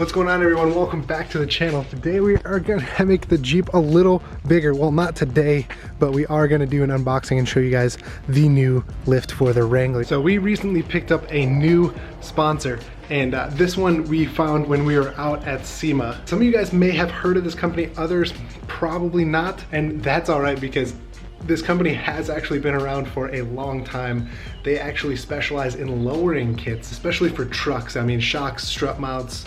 What's going on, everyone? Welcome back to the channel. Today we are gonna make the Jeep a little bigger. Well, not today, but we are gonna do an unboxing and show you guys the new lift for the Wrangler. So we recently picked up a new sponsor, and this one we found when we were out at SEMA. Some of you guys may have heard of this company, others probably not, and that's all right because this company has actually been around for a long time. They actually specialize in lowering kits, especially for trucks. I mean, shocks, strut mounts,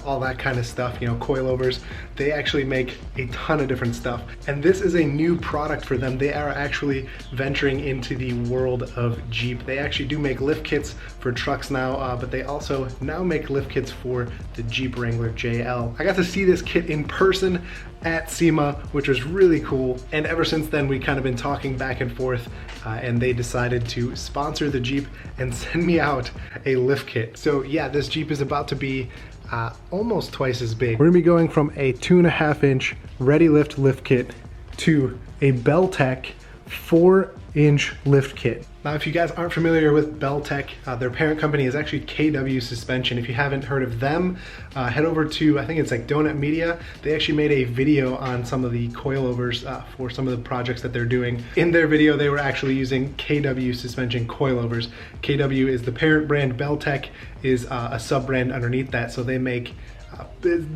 all that kind of stuff, you know, coilovers. They actually make a ton of different stuff. And this is a new product for them. They are actually venturing into the world of Jeep. They actually do make lift kits for trucks now, but they also now make lift kits for the Jeep Wrangler JL. I got to see this kit in person at SEMA, which was really cool. And ever since then, we kind of been talking back and forth, and they decided to sponsor the Jeep and send me out a lift kit. So yeah, this Jeep is about to be almost twice as big. We're gonna be going from a 2.5 inch ready lift kit to a Belltech 4-inch lift kit. Now, if you guys aren't familiar with Belltech, their parent company is actually KW Suspension. If you haven't heard of them, head over to, I think it's like Donut Media. They actually made a video on some of the coilovers for some of the projects that they're doing. In their video, they were actually using KW Suspension coilovers. KW is the parent brand, Belltech is a sub-brand underneath that, so they make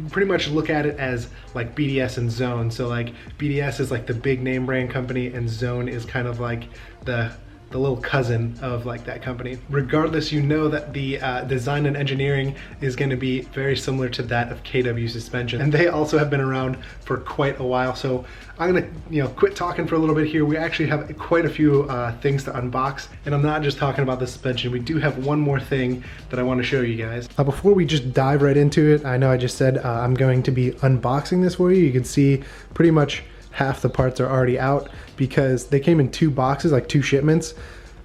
pretty much look at it as like BDS and Zone. So like BDS is like the big name brand company, and Zone is kind of like the little cousin of like that company. Regardless, you know that the design and engineering is going to be very similar to that of KW Suspension, and they also have been around for quite a while. So I'm gonna quit talking for a little bit here. We actually have quite a few things to unbox, and I'm not just talking about the suspension. We do have one more thing that I want to show you guys. Before we just dive right into it, I know I just said I'm going to be unboxing this for you. You can see pretty much half the parts are already out because they came in 2 boxes, like 2 shipments.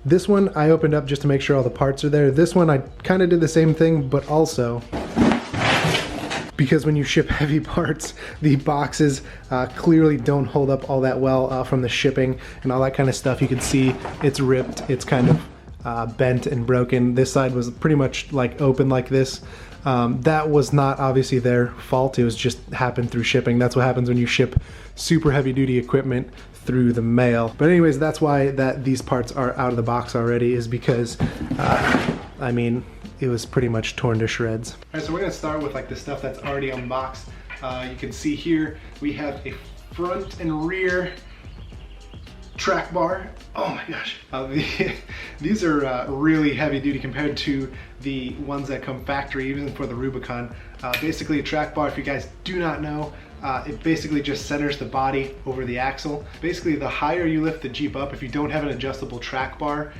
This one I opened up just to make sure all the parts are there. This one I kind of did the same thing, but also because when you ship heavy parts, the boxes clearly don't hold up all that well from the shipping and all that kind of stuff. You can see it's ripped, it's kind of bent and broken. This side was pretty much like open like this. That was not obviously their fault. It was just happened through shipping. That's what happens when you ship super heavy duty equipment through the mail. But anyways, that's why these parts are out of the box already, is because I mean, it was pretty much torn to shreds. All right, so we're gonna start with like the stuff that's already unboxed. You can see here we have a front and rear track bar. Oh my gosh, these are really heavy duty compared to the ones that come factory, even for the Rubicon. Basically a track bar, if you guys do not know, it basically just centers the body over the axle. Basically, the higher you lift the Jeep up, if you don't have an adjustable track bar,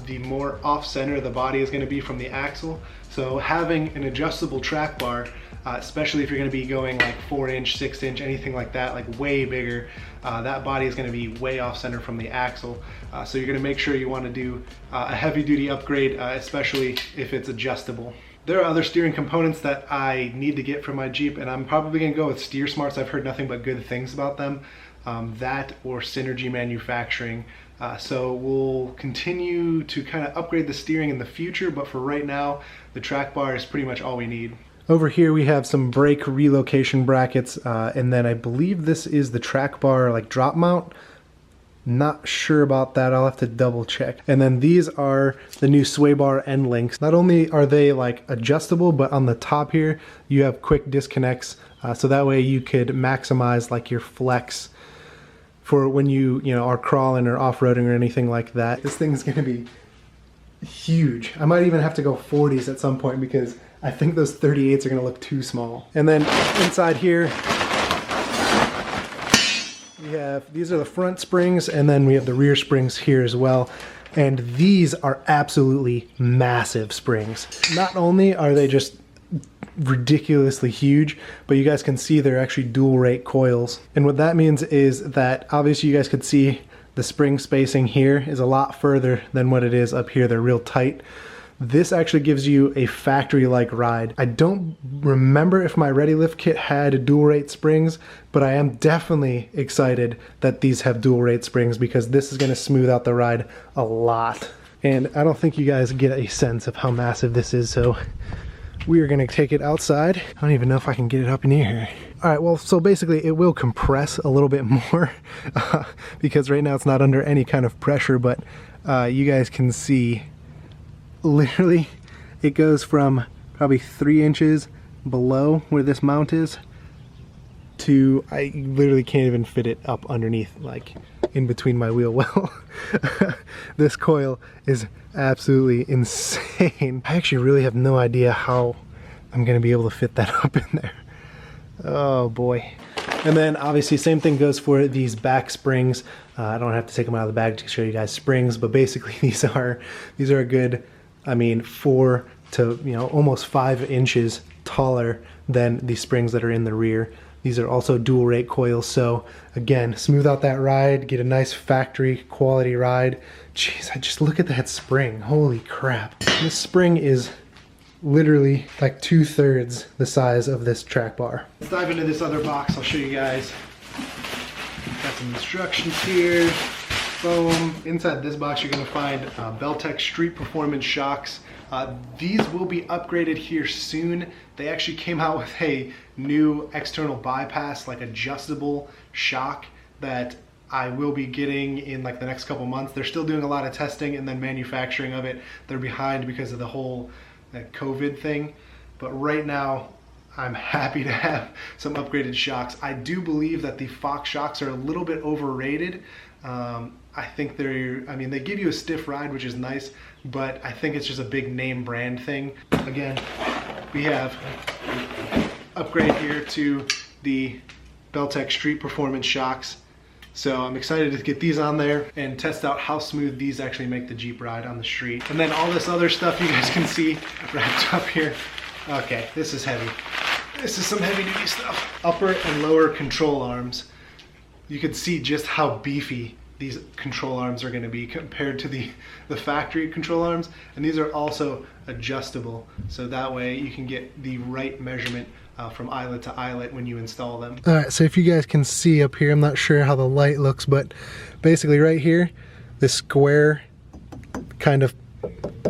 the more off-center the body is going to be from the axle. So having an adjustable track bar, especially if you're going to be going like 4-inch, 6-inch, anything like that, like way bigger, that body is going to be way off-center from the axle. So you're going to make sure you want to do a heavy-duty upgrade, especially if it's adjustable. There are other steering components that I need to get for my Jeep, and I'm probably going to go with Steer Smarts. I've heard nothing but good things about them. That or Synergy Manufacturing. So we'll continue to kind of upgrade the steering in the future, but for right now, the track bar is pretty much all we need. Over here we have some brake relocation brackets, and then I believe this is the track bar like drop mount. Not sure about that, I'll have to double check. And then these are the new sway bar end links. Not only are they like adjustable, but on the top here you have quick disconnects, so that way you could maximize like your flex for when you are crawling or off-roading or anything like that. This thing's gonna be huge. I might even have to go 40s at some point because I think those 38s are gonna look too small. And then inside here, these are the front springs, and then we have the rear springs here as well. And these are absolutely massive springs. Not only are they just ridiculously huge, but you guys can see they're actually dual rate coils. And what that means is that obviously you guys could see the spring spacing here is a lot further than what it is up here. They're real tight. This actually gives you a factory-like ride. I don't remember if my Ready Lift kit had dual rate springs, but I am definitely excited that these have dual rate springs because this is gonna smooth out the ride a lot. And I don't think you guys get a sense of how massive this is, so we are gonna take it outside. I don't even know if I can get it up in here. All right, well, so basically it will compress a little bit more because right now it's not under any kind of pressure, but you guys can see literally it goes from probably 3 inches below where this mount is to, I literally can't even fit it up underneath, like in between my wheel well. This coil is absolutely insane. I actually really have no idea how I'm gonna be able to fit that up in there. Oh boy. And then obviously same thing goes for these back springs. I don't have to take them out of the bag to show you guys springs, but basically these are a good, I mean, 4 to, you know, almost 5 inches taller than the springs that are in the rear. These are also dual rate coils, so again, smooth out that ride, get a nice factory quality ride. Jeez, I just look at that spring, holy crap. This spring is literally like 2/3 the size of this track bar. Let's dive into this other box, I'll show you guys. Got some instructions here, foam. Inside this box you're gonna find Belltech Street Performance shocks. These will be upgraded here soon. They actually came out with a new external bypass, like adjustable shock that I will be getting in like the next couple months. They're still doing a lot of testing and then manufacturing of it. They're behind because of the whole COVID thing. But right now, I'm happy to have some upgraded shocks. I do believe that the Fox shocks are a little bit overrated. I think I mean, they give you a stiff ride, which is nice, but I think it's just a big name brand thing. Again, we have upgrade here to the Belltech Street Performance shocks. So I'm excited to get these on there and test out how smooth these actually make the Jeep ride on the street. And then all this other stuff you guys can see wrapped up here. Okay, this is heavy. This is some heavy duty stuff. Upper and lower control arms. You can see just how beefy these control arms are going to be compared to the factory control arms. And these are also adjustable, so that way you can get the right measurement from eyelet to eyelet when you install them. All right, so if you guys can see up here, I'm not sure how the light looks, but basically right here, this square kind of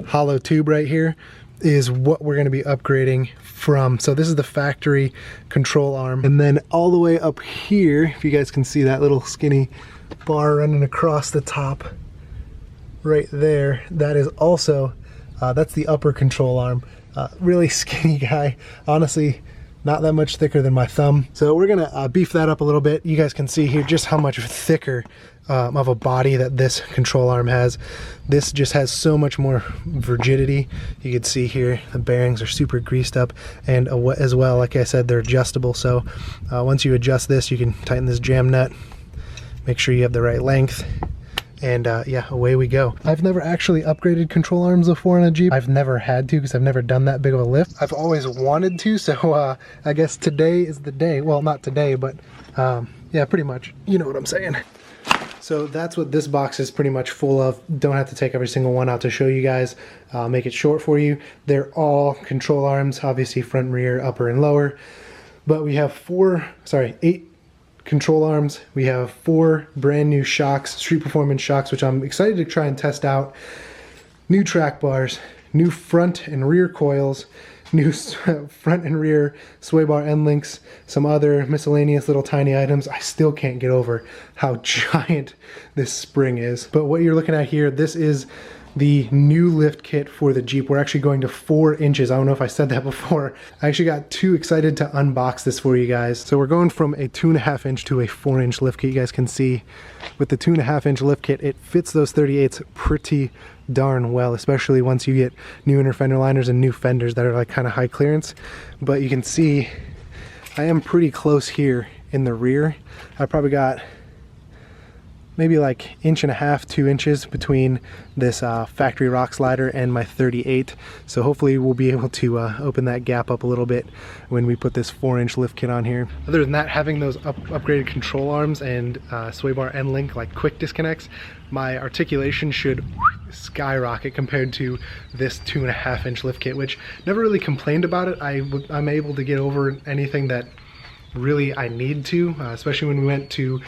hollow tube right here is what we're going to be upgrading from. So this is the factory control arm, and then all the way up here, if you guys can see that little skinny bar running across the top right there, that is also that's the upper control arm. Really skinny guy, honestly not that much thicker than my thumb. So we're gonna beef that up a little bit. You guys can see here just how much thicker of a body that this control arm has. This just has so much more rigidity. You can see here the bearings are super greased up, and as well, like I said, they're adjustable. So once you adjust this, you can tighten this jam nut, make sure you have the right length, and yeah, away we go. I've never actually upgraded control arms before on a Jeep. I've never had to because I've never done that big of a lift. I've always wanted to, so I guess today is the day. Well, not today, but yeah, pretty much. You know what I'm saying. So that's what this box is pretty much full of. Don't have to take every single one out to show you guys. Make it short for you. They're all control arms, obviously front and rear, upper and lower. But we have 8 control arms. We have 4 brand new shocks, Street Performance shocks, which I'm excited to try and test out. New track bars, new front and rear coils, new front and rear sway bar end links, some other miscellaneous little tiny items. I still can't get over how giant this spring is. But what you're looking at here, this is the new lift kit for the Jeep. We're actually going to 4 inches. I don't know if I said that before. I actually got too excited to unbox this for you guys. So we're going from a 2.5 inch to a 4 inch lift kit. You guys can see with the 2.5 inch lift kit, it fits those 38s pretty darn well, especially once you get new inner fender liners and new fenders that are like kind of high clearance. But you can see I am pretty close here in the rear. I probably got maybe like 1.5 to 2 inches between this factory rock slider and my 38. So hopefully we'll be able to open that gap up a little bit when we put this 4-inch lift kit on here. Other than that, having those upgraded control arms and sway bar end link like quick disconnects, my articulation should skyrocket compared to this 2.5 inch lift kit, which never really complained about it. I'm able to get over anything that really I need to, especially when we went to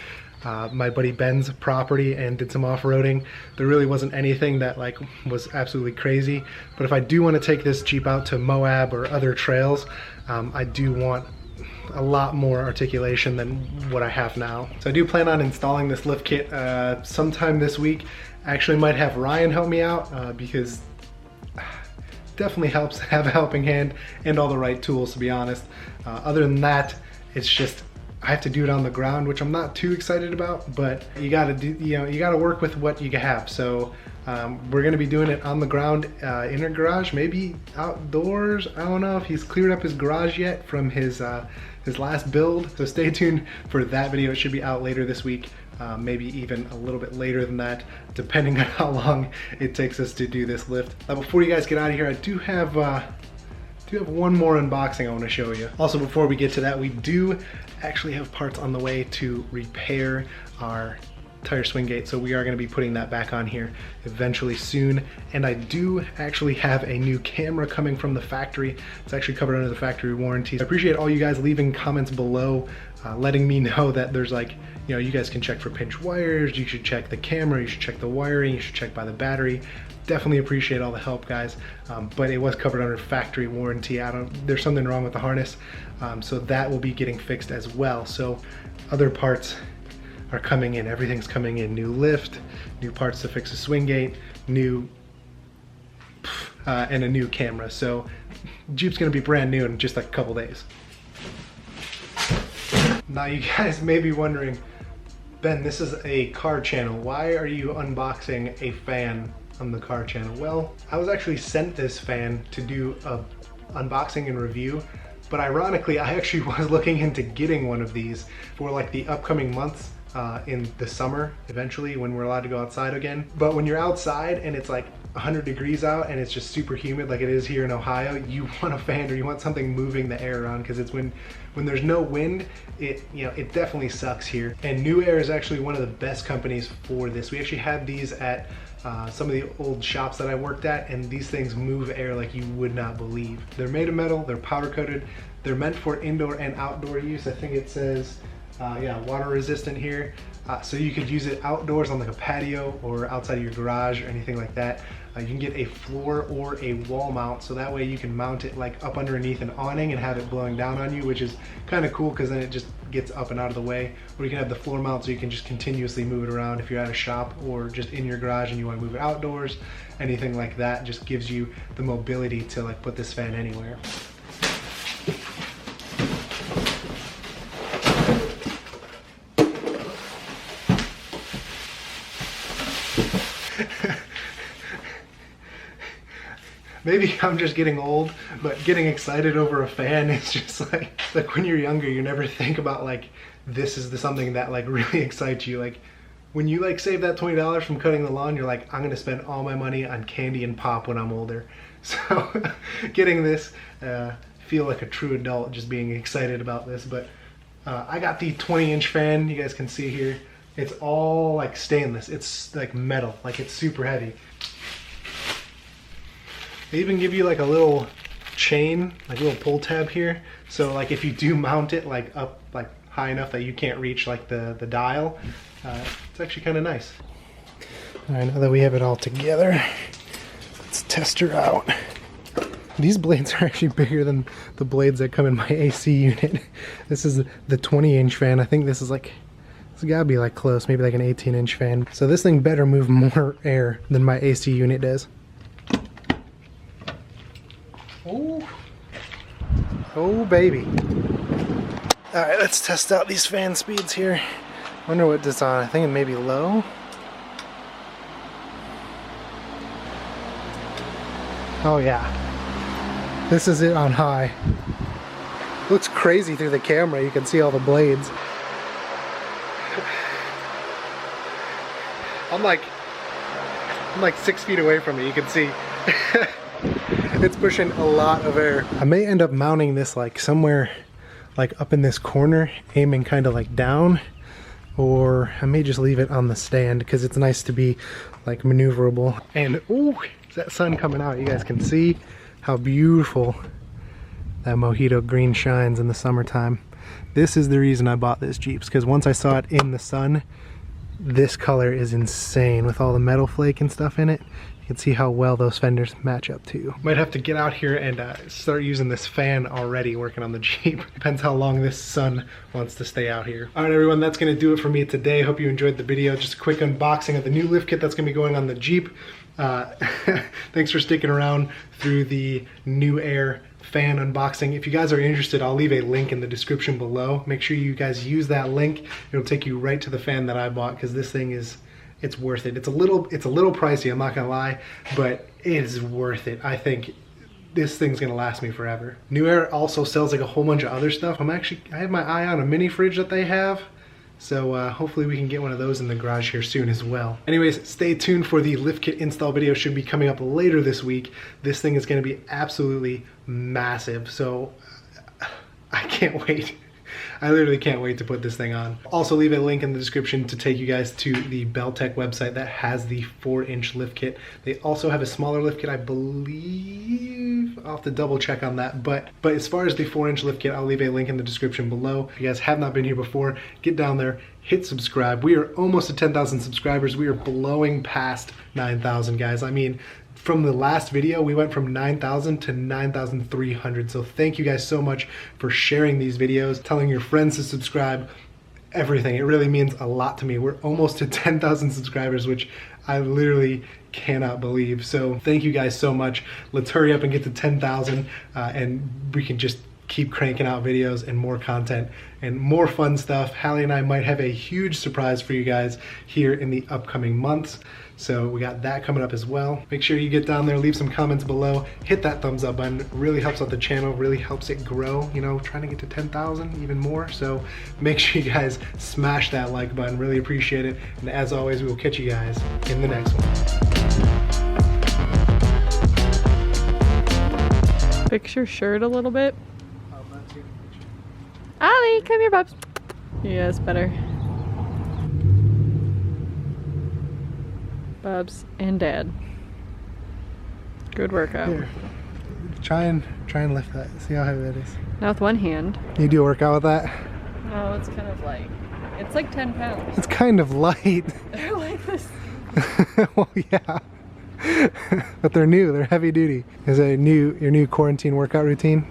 my buddy Ben's property and did some off-roading. There really wasn't anything that like was absolutely crazy, but if I do want to take this Jeep out to Moab or other trails, I do want a lot more articulation than what I have now. So I do plan on installing this lift kit sometime this week. I actually might have Ryan help me out because definitely helps have a helping hand and all the right tools, to be honest. Other than that, it's just I have to do it on the ground, which I'm not too excited about, but you gotta do, you gotta work with what you have. So we're gonna be doing it on the ground in our garage, maybe outdoors. I don't know if he's cleared up his garage yet from his last build. So stay tuned for that video. It should be out later this week, maybe even a little bit later than that, depending on how long it takes us to do this lift. Before you guys get out of here, I do have one more unboxing I want to show you. Also, before we get to that, we do actually have parts on the way to repair our tire swing gate, so we are going to be putting that back on here eventually soon. And I do actually have a new camera coming from the factory. It's actually covered under the factory warranty. I appreciate all you guys leaving comments below, letting me know that there's like, you know, you guys can check for pinch wires, you should check the camera, you should check the wiring, you should check by the battery. Definitely appreciate all the help, guys. But it was covered under factory warranty. There's something wrong with the harness, so that will be getting fixed as well. So other parts are coming in. Everything's coming in. New lift, new parts to fix the swing gate, new and a new camera. So Jeep's gonna be brand new in just like a couple days. Now you guys may be wondering, Ben, this is a car channel. Why are you unboxing a fan on the car channel? Well, I was actually sent this fan to do a unboxing and review, but ironically I actually was looking into getting one of these for like the upcoming months in the summer, eventually, when we're allowed to go outside again. But when you're outside and it's like 100 degrees out and it's just super humid like it is here in Ohio, you want a fan or you want something moving the air around, because it's when there's no wind, it definitely sucks here. And NewAir is actually one of the best companies for this. We actually had these at some of the old shops that I worked at, and these things move air like you would not believe. They're made of metal, they're powder coated, they're meant for indoor and outdoor use. I think it says yeah, water resistant here, so you could use it outdoors on like a patio or outside of your garage or anything like that. You can get a floor or a wall mount, so that way you can mount it like up underneath an awning and have it blowing down on you, which is kind of cool because then it just gets up and out of the way. Or you can have the floor mount so you can just continuously move it around if you're at a shop or just in your garage and you want to move it outdoors. Anything like that just gives you the mobility to like put this fan anywhere. Maybe I'm just getting old, but getting excited over a fan is just like when you're younger, you never think about like this is something that like really excites you. Like when you like save that $20 from cutting the lawn, you're like, I'm gonna spend all my money on candy and pop when I'm older. So getting this, feel like a true adult just being excited about this. But I got the 20-inch fan, you guys can see here. It's all like stainless, it's like metal, like it's super heavy. They even give you like a little chain, like a little pull tab here. So like if you do mount it like up like high enough that you can't reach like the dial, it's actually kind of nice. All right, now that we have it all together, let's test her out. These blades are actually bigger than the blades that come in my AC unit. This is the 20-inch fan. I think this is like, it's gotta be like close, maybe like an 18-inch fan. So this thing better move more air than my AC unit does. Oh, oh baby. All right, let's test out these fan speeds here. Wonder what this on. I think it may be low. Oh yeah, this is it on high. Looks crazy through the camera. You can see all the blades. I'm like 6 feet away from it. You can see. It's pushing a lot of air. I may end up mounting this like somewhere like up in this corner, aiming kind of like down, or I may just leave it on the stand because it's nice to be like maneuverable. And ooh, is that sun coming out? You guys can see how beautiful that mojito green shines in the summertime. This is the reason I bought this Jeep, because once I saw it in the sun, this color is insane with all the metal flake and stuff in it. You can see how well those fenders match up too. Might have to get out here and start using this fan already working on the Jeep. Depends how long this sun wants to stay out here. All right, everyone, that's gonna do it for me today. Hope you enjoyed the video. Just a quick unboxing of the new lift kit that's gonna be going on the Jeep. Thanks for sticking around through the NewAir Fan unboxing. If you guys are interested, I'll leave a link in the description below. Make sure you guys use that link. It'll take you right to the fan that I bought, because this thing is, it's worth it. It's a little pricey, I'm not gonna lie, but it is worth it. I think this thing's gonna last me forever. NewAir also sells like a whole bunch of other stuff. I have my eye on a mini fridge that they have. So hopefully we can get one of those in the garage here soon as well. Anyways, stay tuned for the lift kit install video. Should be coming up later this week. This thing is gonna be absolutely massive. So I can't wait. I literally can't wait to put this thing on. Also leave a link in the description to take you guys to the Belltech website that has the 4-inch lift kit. They also have a smaller lift kit, I believe. I'll have to double check on that. But as far as the 4-inch lift kit, I'll leave a link in the description below. If you guys have not been here before, get down there, hit subscribe. We are almost at 10,000 subscribers. We are blowing past 9,000, guys. I mean, from the last video, we went from 9,000 to 9,300. So thank you guys so much for sharing these videos, telling your friends to subscribe, everything. It really means a lot to me. We're almost to 10,000 subscribers, which I literally cannot believe. So thank you guys so much. Let's hurry up and get to 10,000 and we can just keep cranking out videos and more content and more fun stuff. Hallie and I might have a huge surprise for you guys here in the upcoming months. So we got that coming up as well. Make sure you get down there, leave some comments below, hit that thumbs up button. It really helps out the channel, really helps it grow, you know, trying to get to 10,000, even more. So make sure you guys smash that like button, really appreciate it. And as always, we will catch you guys in the next one. Fix your shirt a little bit. Ollie, come here, Bubs. Yes, better. Bubs and Dad. Good workout. Here. Try and lift that. See how heavy that is. Now with one hand. You do a workout with that? No, it's kind of light. It's like 10 pounds. It's kind of light. They're like this. Well, yeah. But they're new. They're heavy duty. Is it your new quarantine workout routine?